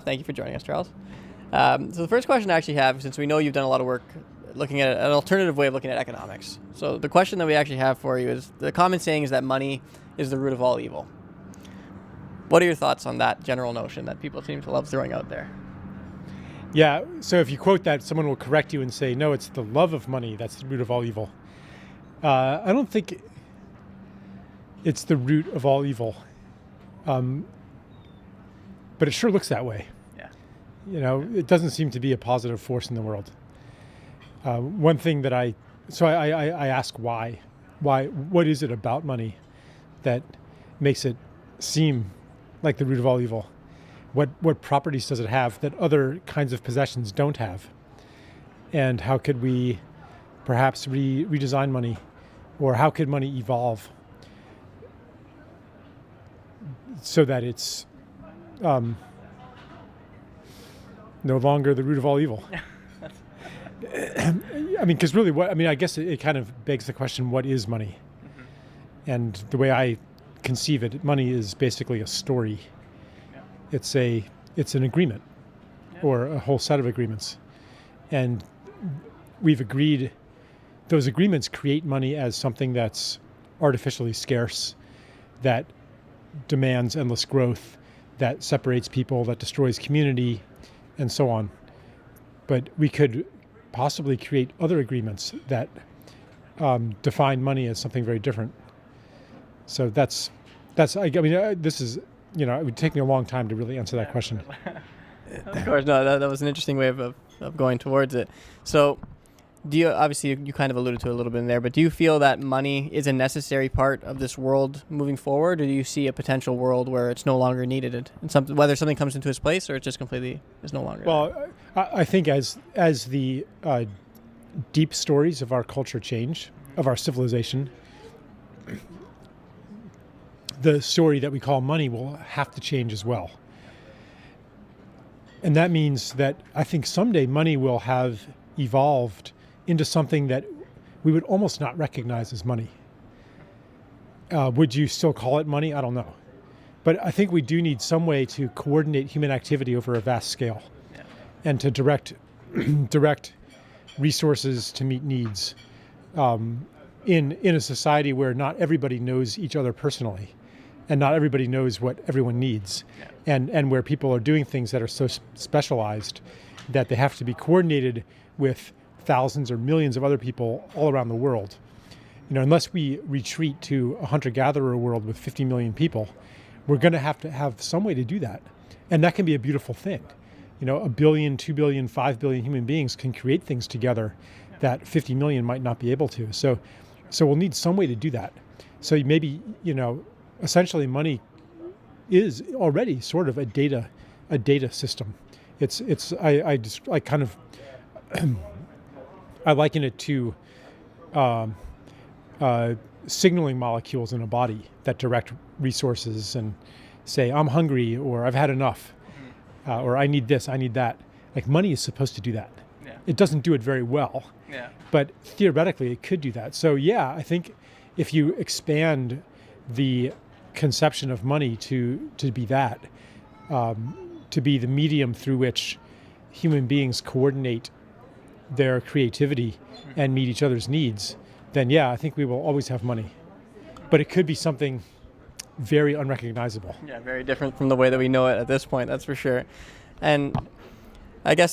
Thank you for joining us, Charles. So the first question I actually have, since we know you've done a lot of work looking at an alternative way of looking at economics. So the question that we actually have for you is, the common saying is that money is the root of all evil. What are your thoughts on that general notion that people seem to love throwing out there? Yeah, so if you quote that, someone will correct you and say, no, it's the love of money that's the root of all evil. I don't think it's the root of all evil, but it sure looks that way. Yeah. It doesn't seem to be a positive force in the world. One thing that I ask why, what is it about money that makes it seem like the root of all evil? What properties does it have that other kinds of possessions don't have? And how could we perhaps redesign money, or how could money evolve so that it's no longer the root of all evil? Because really, I guess it kind of begs the question: what is money? Mm-hmm. And the way I conceive it, money is basically a story. Yeah. It's an agreement, or a whole set of agreements, and we've agreed. Those agreements create money as something that's artificially scarce, that demands endless growth, that separates people, that destroys community, and so on. But we could possibly create other agreements that define money as something very different. So this is, it would take me a long time to really answer that question. Of course, no, that was an interesting way of going towards it. So, obviously you kind of alluded to it a little bit in there, but do you feel that money is a necessary part of this world moving forward, or do you see a potential world where it's no longer needed, and whether something comes into its place, or it just completely is no longer? Well, I think as the deep stories of our culture change, of our civilization, the story that we call money will have to change as well. And that means that I think someday money will have evolved into something that we would almost not recognize as money. Would you still call it money? I don't know. But I think we do need some way to coordinate human activity over a vast scale, yeah, and to direct resources to meet needs in a society where not everybody knows each other personally, and not everybody knows what everyone needs, yeah, and where people are doing things that are so specialized that they have to be coordinated with thousands or millions of other people all around the world. Unless we retreat to a hunter-gatherer world with 50 million people, we're going to have some way to do that. And that can be a beautiful thing. 1 billion, 2 billion, 5 billion human beings can create things together that 50 million might not be able to. So we'll need some way to do that. So maybe, essentially money is already sort of a data system. I liken it to signaling molecules in a body that direct resources and say, I'm hungry, or I've had enough, or I need this, I need that. Like, money is supposed to do that. Yeah. It doesn't do it very well, yeah, but theoretically it could do that. So yeah, I think if you expand the conception of money to be that, to be the medium through which human beings coordinate their creativity and meet each other's needs, then yeah, I think we will always have money. But it could be something very unrecognizable. Yeah, very different from the way that we know it at this point, that's for sure. And I guess